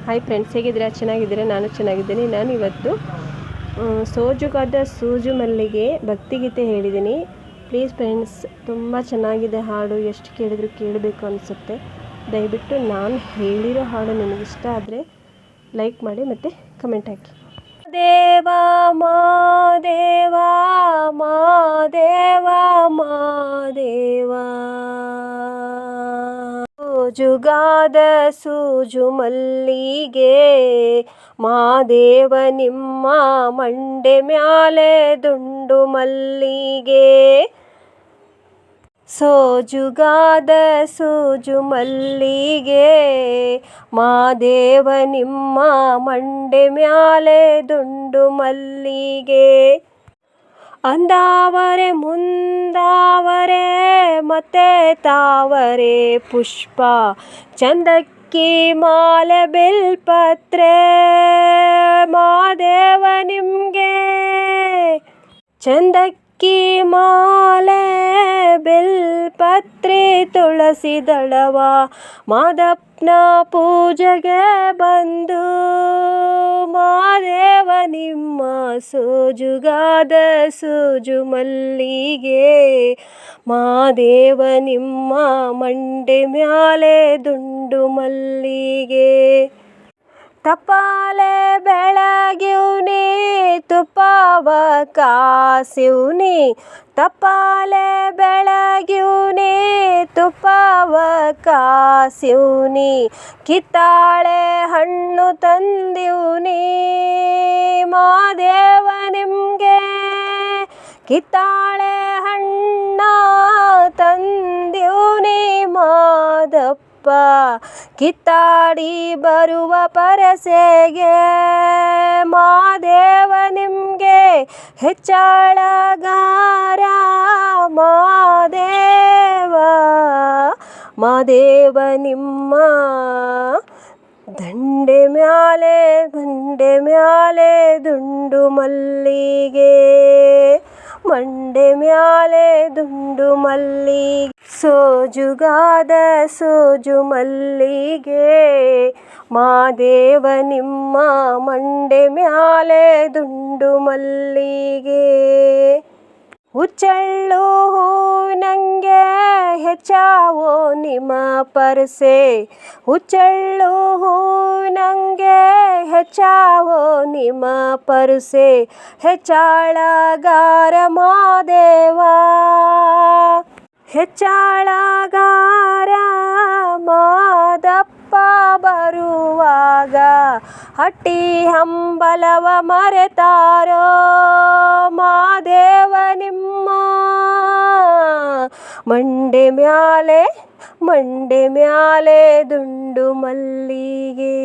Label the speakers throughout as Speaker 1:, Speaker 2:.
Speaker 1: Hi friends, ಹೇಗಿದ್ದೀರಾ? ಚೆನ್ನಾಗಿದ್ದೀರಾ? ನಾನು ಚೆನ್ನಾಗಿದ್ದೀನಿ. ನಾನು ಇವತ್ತು ಸೋಜುಗಾದ ಸೂಜು ಮಲ್ಲಿಗೆ ಭಕ್ತಿಗೀತೆ ಹೇಳಿದ್ದೀನಿ. ಪ್ಲೀಸ್ ಫ್ರೆಂಡ್ಸ್, ತುಂಬ ಚೆನ್ನಾಗಿದೆ ಹಾಡು. ಎಷ್ಟು ಕೇಳಿದ್ರು ಕೇಳಬೇಕು ಅನಿಸುತ್ತೆ. ದಯವಿಟ್ಟು ನಾನು ಹೇಳಿರೋ ಹಾಡು ನಿಮಗಿಷ್ಟ ಆದರೆ ಲೈಕ್ ಮಾಡಿ ಮತ್ತು ಕಮೆಂಟ್ ಹಾಕಿ. ದೇವ ಮಾದೇವ ಮಾದೇವ ಮಾದೇವ ಸೋಜುಗಾದ ಸೂಜು ಮಲ್ಲಿಗೆ ಮಾದೇವ ನಿಮ್ಮ ಮಂಡೆ ಮ್ಯಾಲೆ ದುಂಡು ಮಲ್ಲಿಗೆ. ಸೋಜುಗಾದ ಸೂಜು ಮಲ್ಲಿಗೆ ಮಾದೇವ ನಿಮ್ಮ ಮಂಡೆ ಮ್ಯಾಲೆ ದುಂಡು ಮಲ್ಲಿಗೆ. ಅಂದಾವರೆ ಮುಂದಾವರೆ ಮತ್ತೆ ತಾವರೆ ಪುಷ್ಪ ಚಂದಕ್ಕಿ ಮಾಲೆ ಬಿಲ್ಪತ್ರೆ ಮಾದೇವ ನಿಮಗೆ. ಚಂದಕ್ಕಿ ಮಾಲೆ ಬಿಲ್ಪತ್ರೆ ತುಳಸಿ ದಳವ ಮಾದಪ್ಪನ ಪೂಜೆಗೆ ಬಂದು ಮಾದೇವ ನಿಮ್ಮ ಸೋಜುಗಾದ ಸೂಜು ಮಲ್ಲಿಗೆ ಮಾದೇವ ನಿಮ್ಮ ಮಂಡೆ ಮ್ಯಾಲೆ ದುಂಡು ಮಲ್ಲಿಗೆ. ತಪ್ಪಾಲೆ ಬೆಳಗಿವ್ನಿ ತುಪ್ಪವ ಕಾಸಿವ್ನಿ ತಪ್ಪಾಲೆ ಬೆಳಗಿವ್ನಿ ತುಪ್ಪವ ಕಾಸಿವ್ನಿ ಕಿತ್ತಾಳೆ ಹಣ್ಣು ತಂದಿವ್ನಿ ಮಾದೇವ ನಿಮಗೆ. ಕಿತ್ತಾಳೆ ಹಣ್ಣ ತಂದಿವ್ನಿ ಮಾದಪ್ಪ ಕಿತ್ತಾಡಿ ಬರುವ ಪರಸೆಗೆ ಮಾದೇವ ನಿಮಗೆ. ಹೆಚ್ಚಳಗಾರ ಮಾದೇವ ಮಾದೇವ ನಿಮ್ಮ ದಂಡೆ ಮ್ಯಾಲೆ ದುಂಡು ಮಲ್ಲಿಗೆ ಮಂಡೆ ಮ್ಯಾಲೆ ದುಂಡು ಮಲ್ಲಿಗೆ. ಸೋಜುಗಾದ ಸೂಜು ಮಲ್ಲಿಗೆ ಮಾದೇವ ನಿಮ್ಮ ಮಂಡೆ ಮ್ಯಾಲೆ ದುಂಡು ಮಲ್ಲಿಗೆ. ಹುಚ್ಚಳ್ಳು ಹೂವಿನಂಗೆ ಹೆಚ್ಚಾವೋ ನಿಮ್ಮ ಪರಸೆ ಹುಚ್ಚಳ್ಳು ಹೂವಿನಂಗೆ ಹೆಚ್ಚಾವೋ ನಿಮ್ಮ ಪರಸೆ ಹೆಚ್ಚಾಳಗಾರ ಮಾದೇವ. ಹೆಚ್ಚಾಳಗಾರ ಮಾದಪ್ಪ ಬರುವಾಗ ಹಟ್ಟಿ ಹಂಬಲವ ಮರೆತಾರೋ ಮಾದೇವ ನಿಮ್ಮ ಮಂಡೆ ಮ್ಯಾಲೆ ದುಂಡು ಮಲ್ಲಿಗೆ.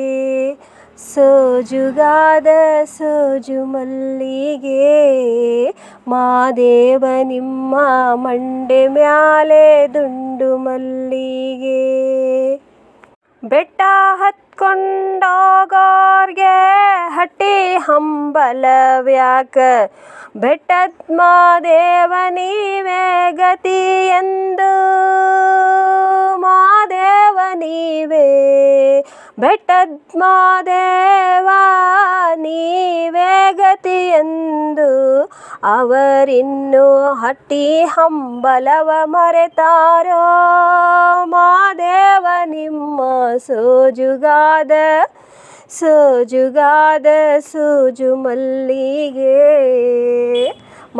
Speaker 1: ಸೋಜುಗಾದ ಸೂಜು ಮಲ್ಲಿಗೆ ಮಾದೇವ ನಿಮ್ಮ ಮಂಡೆ ಮ್ಯಾಲೆ ದುಂಡು ಮಲ್ಲಿಗೆ. ಬೆಟ್ಟ ಹತ್ಕೊಂಡೋಗೋರ್ಗೆ ಹಟ್ಟಿ ಹಂಬಲವ್ಯಾಕ ಬೆಟ್ಟದ ಮಾದೇವ ನೀವೇ ಗತಿ ಎಂದು ಮಾದೇವ ನೀವೇ. ಬೆಟ್ಟದ ಮಾದೇವ ನೀವೇ ಗತಿ ಎಂದು ಅವರಿನ್ನು ಹಟ್ಟಿ ಹಂಬಲವ ಮರೆತಾರೋ ಮಾದೇವ ನಿಮ್ಮ ಸೋಜುಗಾದ ಸೂಜು ಮಲ್ಲಿಗೆ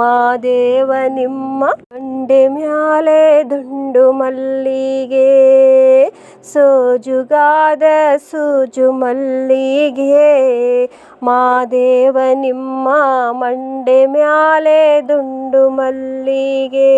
Speaker 1: ಮಾದೇವ ನಿಮ್ಮ ಮಂಡೆ ಮ್ಯಾಲೆ ದುಂಡು ಮಲ್ಲಿಗೆ. ಸೋಜುಗಾದ ಸೂಜು ಮಲ್ಲಿಗೆ ಮಾದೇವ ನಿಮ್ಮ ಮಂಡೆ ಮ್ಯಾಲೆ ದುಂಡು ಮಲ್ಲಿಗೆ.